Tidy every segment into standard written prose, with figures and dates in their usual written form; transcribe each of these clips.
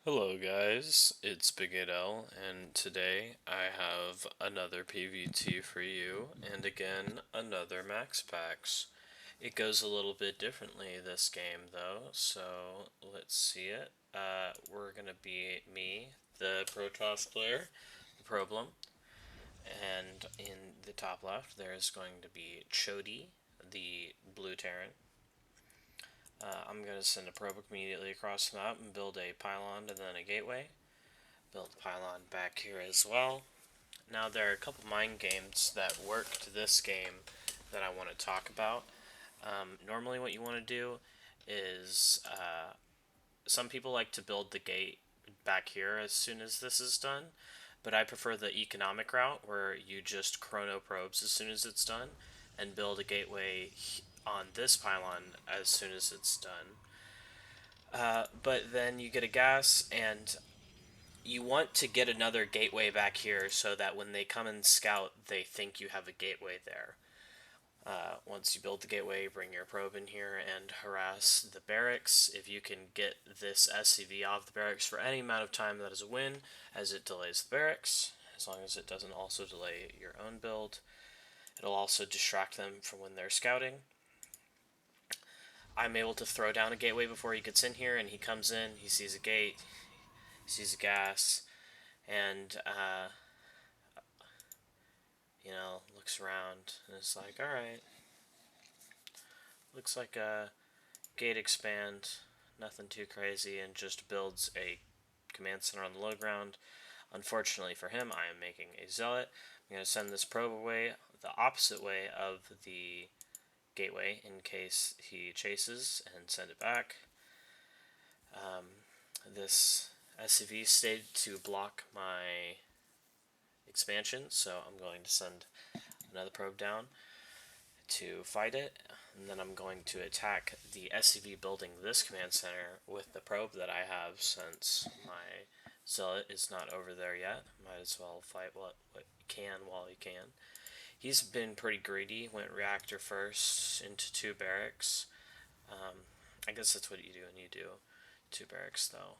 Hello guys, it's Big 8L, and today I have another PVT for you, and again, another Max Packs. It goes a little bit differently this game though, so let's see it. We're gonna be me, the Protoss player, the problem, and in the top left there's going to be Chody, the Blue Terran. I'm going to send a probe immediately across the map and build a pylon and then a gateway. Build a pylon back here as well. Now there are a couple mind games that worked this game that I want to talk about. Normally what you want to do is some people like to build the gate back here as soon as this is done, but I prefer the economic route where you just chrono probes as soon as it's done and build a gateway on this pylon as soon as it's done. But then you get a gas, and you want to get another gateway back here so that when they come and scout, they think you have a gateway there. Once you build the gateway, bring your probe in here and harass the barracks. If you can get this SCV off the barracks for any amount of time, that is a win, as it delays the barracks, as long as it doesn't also delay your own build. It'll also distract them from when they're scouting. I'm able to throw down a gateway before he gets in here, and he comes in, he sees a gate, he sees a gas, and looks around and is like, alright, looks like a gate expand, nothing too crazy, and just builds a command center on the low ground. Unfortunately for him, I am making a zealot. I'm going to send this probe away the opposite way of the gateway in case he chases and send it back. This SCV stayed to block my expansion, so I'm going to send another probe down to fight it, and then I'm going to attack the SCV building this command center with the probe that I have, since my zealot is not over there yet. Might as well fight what he can while he can. He's been pretty greedy, went reactor first into two barracks. I guess that's what you do when you do two barracks though.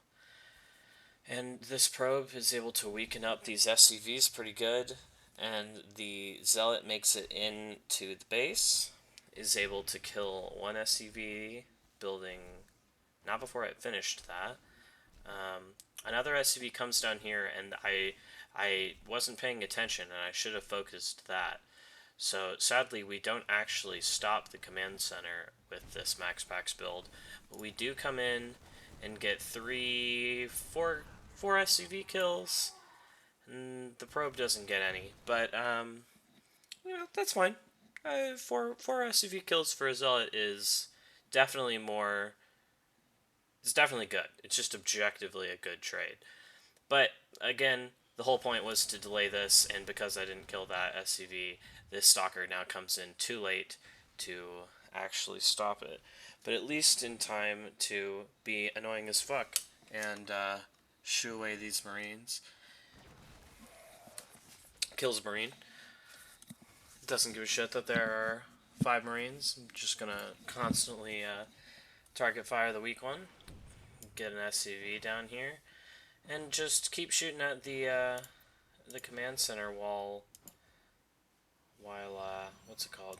And this probe is able to weaken up these SCVs pretty good, and the Zealot makes it into the base, is able to kill one SCV, building, not before I finished that. Another SCV comes down here, and I wasn't paying attention, and I should have focused that. So sadly, we don't actually stop the command center with this Max Pax build, but we do come in and get four SCV kills. And the probe doesn't get any, but that's fine. Four SCV kills for a zealot is definitely more. It's definitely good. It's just objectively a good trade. But again, the whole point was to delay this, and because I didn't kill that SCV, this stalker now comes in too late to actually stop it. But at least in time to be annoying as fuck and shoo away these Marines. Kills a Marine. Doesn't give a shit that there are 5 Marines. I'm just gonna constantly target fire the weak one. Get an SCV down here. And just keep shooting at the command center while what's it called?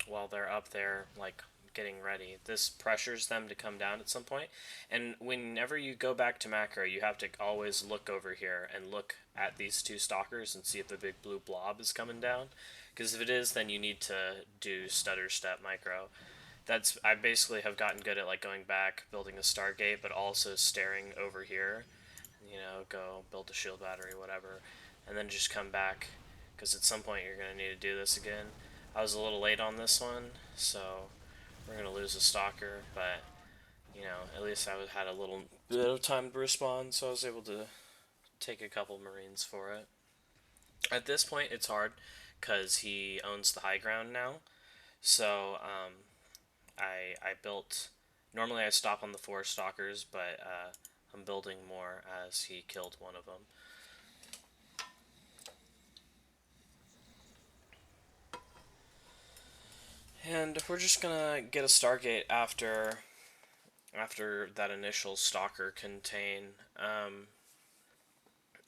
While they're up there, like, getting ready. This pressures them to come down at some point. And whenever you go back to macro, you have to always look over here and look at these two stalkers and see if the big blue blob is coming down. Because if it is, then you need to do stutter step micro. I basically have gotten good at, like, going back, building a Stargate, but also staring over here. Go build a shield battery, whatever, and then just come back, because at some point you're going to need to do this again. I was a little late on this one, so we're going to lose a stalker, but, at least I had a little bit of time to respond, so I was able to take a couple Marines for it. At this point, it's hard, because he owns the high ground now, so I built. Normally I stop on the 4 stalkers, but I'm building more as he killed one of them. And we're just gonna get a Stargate after after that initial stalker contain,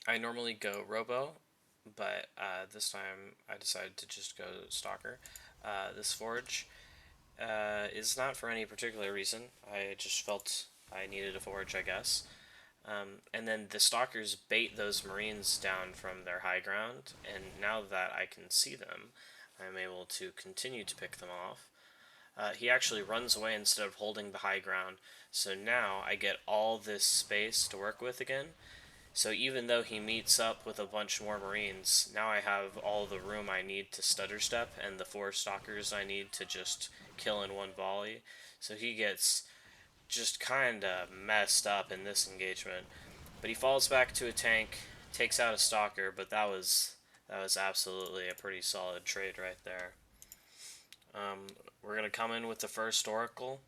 I normally go robo, but this time I decided to just go stalker. This forge is not for any particular reason. I just felt I needed a forge, I guess. And then the stalkers bait those marines down from their high ground, and now that I can see them, I'm able to continue to pick them off. He actually runs away instead of holding the high ground, so now I get all this space to work with again. So even though he meets up with a bunch more marines, now I have all the room I need to stutter step and the 4 stalkers I need to just kill in one volley. So he gets just kinda messed up in this engagement. But he falls back to a tank, takes out a stalker, but that was absolutely a pretty solid trade right there. We're gonna come in with the first Oracle,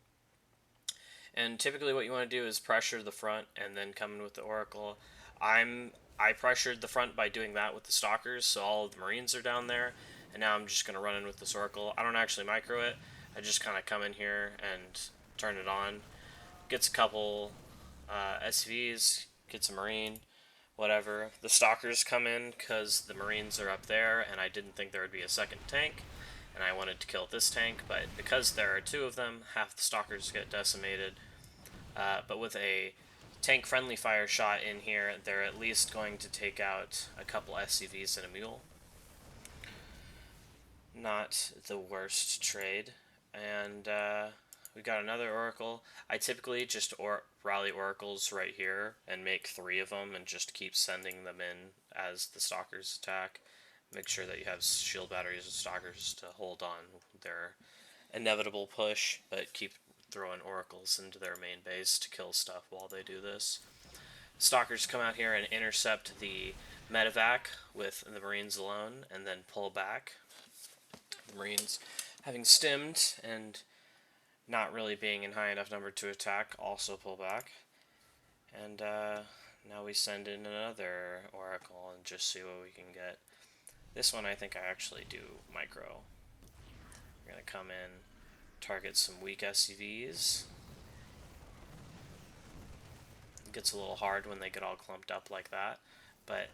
and typically what you want to do is pressure the front and then come in with the Oracle. I pressured the front by doing that with the stalkers, so all of the marines are down there, and now I'm just gonna run in with this Oracle. I don't actually micro it. I just kind of come in here and turn it on. Gets a couple SCVs, gets a marine, whatever. The stalkers come in because the marines are up there, and I didn't think there would be a second tank, and I wanted to kill this tank, but because there are 2 of them, half the stalkers get decimated. But with a tank-friendly fire shot in here, they're at least going to take out a couple SCVs and a mule. Not the worst trade. And we got another Oracle. I typically just rally Oracles right here and make 3 of them and just keep sending them in as the Stalkers attack. Make sure that you have shield batteries and Stalkers to hold on their inevitable push, but keep throwing Oracles into their main base to kill stuff while they do this. Stalkers come out here and intercept the medevac with the Marines alone and then pull back. The Marines, having stimmed and not really being in high enough number to attack, also pull back. And now we send in another Oracle and just see what we can get. This one I think I actually do micro. We're going to come in, target some weak SCVs. It gets a little hard when they get all clumped up like that, but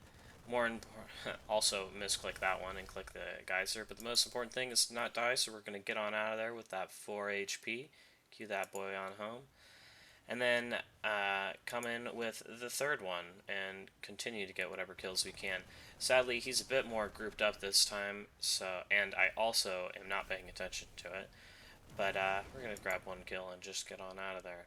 more important, also misclick that one and click the geyser, but the most important thing is to not die, so we're going to get on out of there with that 4 HP, cue that boy on home, and then come in with the third one and continue to get whatever kills we can. Sadly, he's a bit more grouped up this time, and I also am not paying attention to it, but we're going to grab 1 kill and just get on out of there.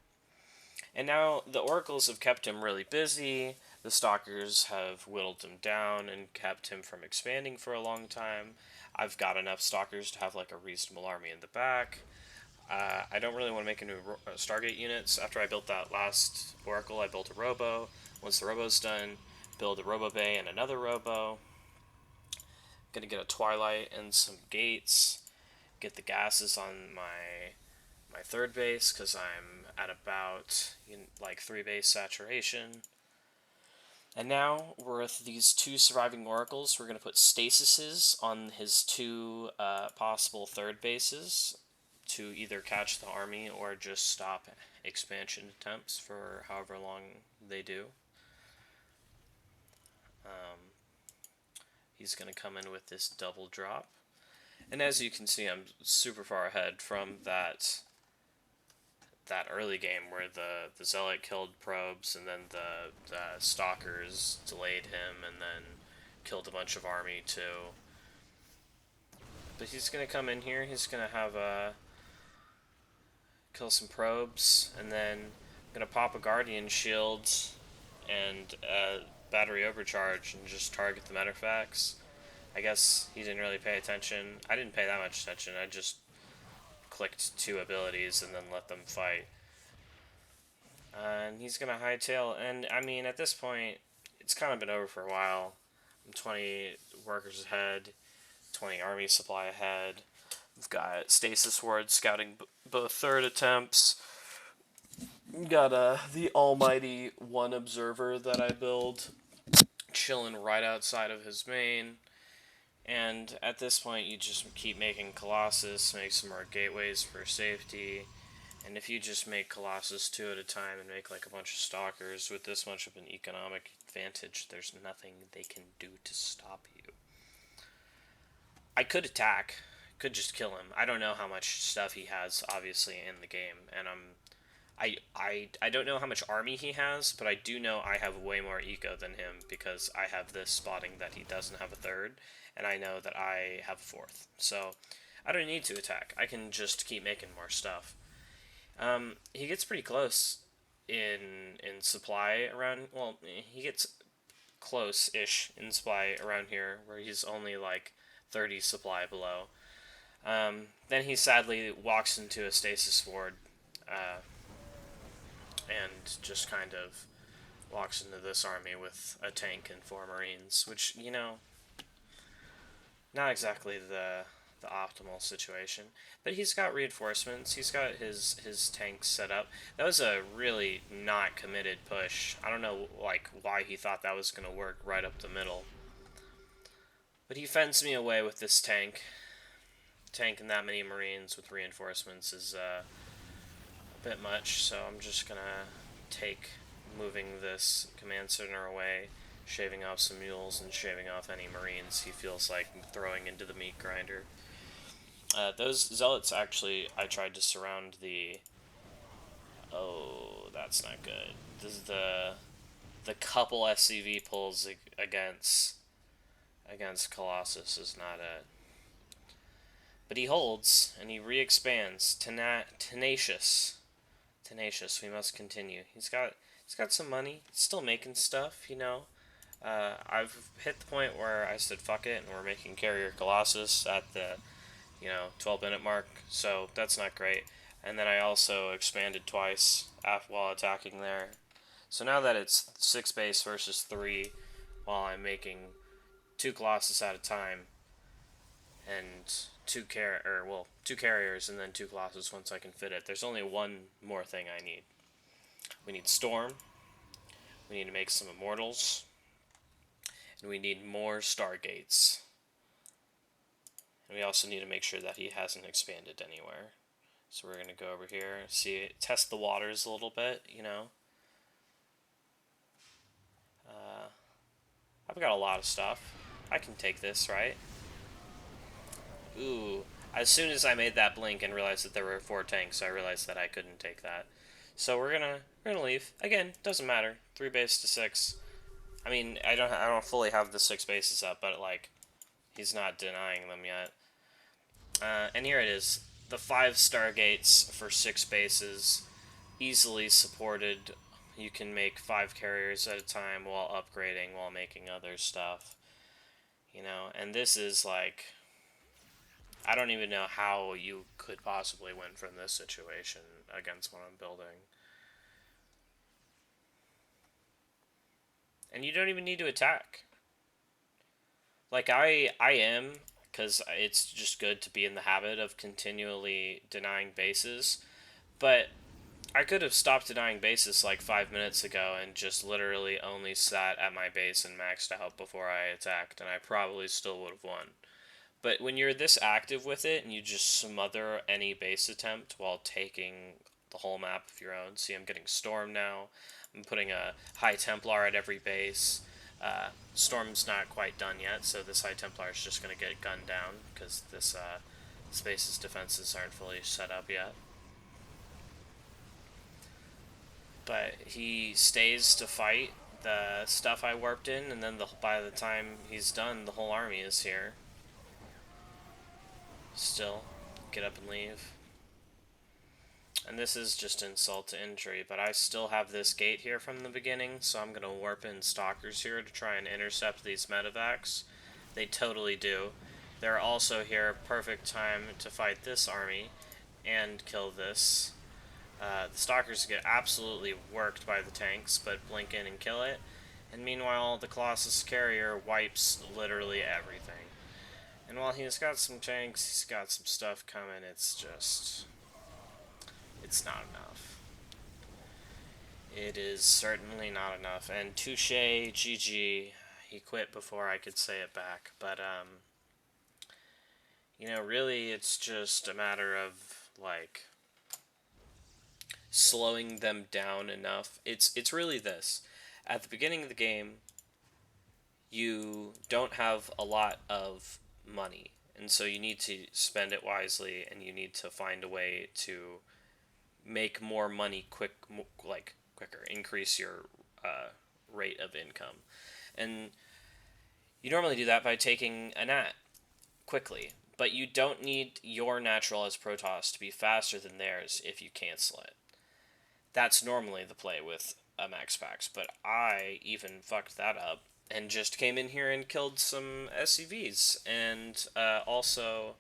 And now the Oracles have kept him really busy, the Stalkers have whittled him down and kept him from expanding for a long time. I've got enough Stalkers to have like a reasonable army in the back. I don't really want to make a new Stargate units. After I built that last Oracle, I built a Robo. Once the Robo's done, build a Robo Bay and another Robo. Gonna get a Twilight and some gates. Get the gases on my third base because I'm at about like 3 base saturation. And now with these 2 surviving Oracles, we're going to put stasises on his 2 possible third bases to either catch the army or just stop expansion attempts for however long they do. He's going to come in with this double drop. And as you can see, I'm super far ahead from that early game where the Zealot killed probes and then the Stalkers delayed him and then killed a bunch of army too. But he's going to come in here, he's going to have kill some probes, and then I'm going to pop a Guardian Shield and Battery Overcharge and just target the Metaphax. I guess he didn't really pay attention. I didn't pay that much attention, I just clicked 2 abilities and then let them fight. And he's going to hightail, and I mean, at this point, it's kind of been over for a while. I'm 20 workers ahead, 20 army supply ahead. We've got Stasis Ward scouting both third attempts. We've got the almighty 1 observer that I build, chilling right outside of his main. And at this point, you just keep making Colossus, make some more gateways for safety, And if you just make Colossus 2 at a time and make like a bunch of stalkers with this much of an economic advantage, there's nothing they can do to stop you. I could attack, could just kill him. I don't know how much stuff he has, obviously, in the game, and I don't know how much army he has, but I do know I have way more eco than him because I have this spotting that he doesn't have a third, and I know that I have a fourth. So I don't need to attack. I can just keep making more stuff. He gets pretty close in supply around. Well, he gets close-ish in supply around here, where he's only like 30 supply below. Then he sadly walks into a stasis ward, uh, and just kind of walks into this army with a tank and 4 marines, which, you know, not exactly the optimal situation. But he's got reinforcements. He's got his tanks set up. That was a really not committed push. I don't know like why he thought that was gonna work right up the middle. But he fends me away with this tank. Tank and that many marines with reinforcements is a bit much. So I'm just gonna take moving this command center away, shaving off some mules, and shaving off any marines he feels like throwing into the meat grinder. Those zealots, actually, I tried to surround the... Oh, that's not good. This is the couple SCV pulls against Colossus is not a... But he holds, and he re-expands. Tenacious. Tenacious, we must continue. He's got some money. He's still making stuff, you know. I've hit the point where I said fuck it, and we're making Carrier Colossus at the 12-minute mark, so that's not great. And then I also expanded twice while attacking there. So now that it's 6 base versus 3, while I'm making 2 Colossus at a time, and 2 carriers and then 2 Colossus once I can fit it. There's only one more thing I need. We need Storm, we need to make some Immortals, and we need more Stargates. And we also need to make sure that he hasn't expanded anywhere. So we're going to go over here, test the waters a little bit, you know. I've got a lot of stuff. I can take this, right? Ooh. As soon as I made that blink and realized that there were 4 tanks, I realized that I couldn't take that. So we're gonna leave. Again, doesn't matter. 3 base to 6. I mean, I don't fully have the 6 bases up, but like, he's not denying them yet. And here it is. The 5 Stargates for 6 bases, easily supported. You can make 5 carriers at a time while upgrading, while making other stuff. You know, and this is like... I don't even know how you could possibly win from this situation against what I'm building. And you don't even need to attack. Like, I am, because it's just good to be in the habit of continually denying bases. But I could have stopped denying bases like 5 minutes ago and just literally only sat at my base and maxed out before I attacked, and I probably still would have won. But when you're this active with it and you just smother any base attempt while taking the whole map of your own. See, I'm getting Storm now. I'm putting a High Templar at every base. Storm's not quite done yet, so this High Templar is just going to get gunned down because this base's defenses aren't fully set up yet. But he stays to fight the stuff I warped in, and then by the time he's done, the whole army is here. Still, get up and leave. And this is just insult to injury, but I still have this gate here from the beginning, so I'm going to warp in stalkers here to try and intercept these medevacs. They totally do. They're also here, perfect time to fight this army and kill this. The stalkers get absolutely worked by the tanks, but blink in and kill it. And meanwhile, the Colossus carrier wipes literally everything. And while he's got some tanks, he's got some stuff coming, it's not enough. It is certainly not enough. And touche, GG, he quit before I could say it back. But, really, it's just a matter of, like, slowing them down enough. It's really this. At the beginning of the game, you don't have a lot of money, and so you need to spend it wisely, and you need to find a way to make more money quicker, increase your rate of income. And you normally do that by taking a nat quickly, but you don't need your natural as Protoss to be faster than theirs if you cancel it. That's normally the play with a Max Pax, but I even fucked that up and just came in here and killed some SCVs and also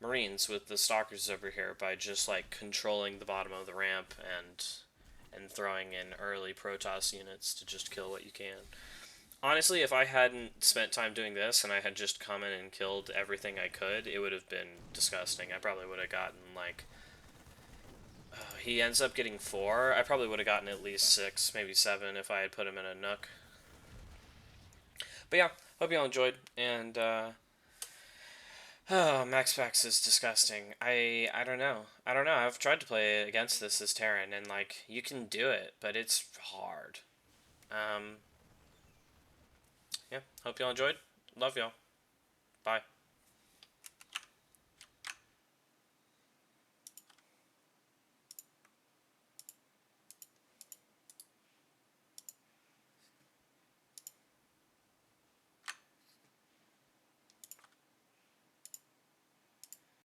Marines with the stalkers over here by just like controlling the bottom of the ramp and throwing in early Protoss units to just kill what you can. Honestly, if I hadn't spent time doing this and I had just come in and killed everything I could, it would have been disgusting. I probably would have gotten like he ends up getting 4. I probably would have gotten at least 6, maybe 7 if I had put him in a nook. But yeah, hope y'all enjoyed. And oh, Max Pax is disgusting. I don't know. I don't know. I've tried to play against this as Terran, and like you can do it, but it's hard. Um, yeah. Hope y'all enjoyed. Love y'all. Bye.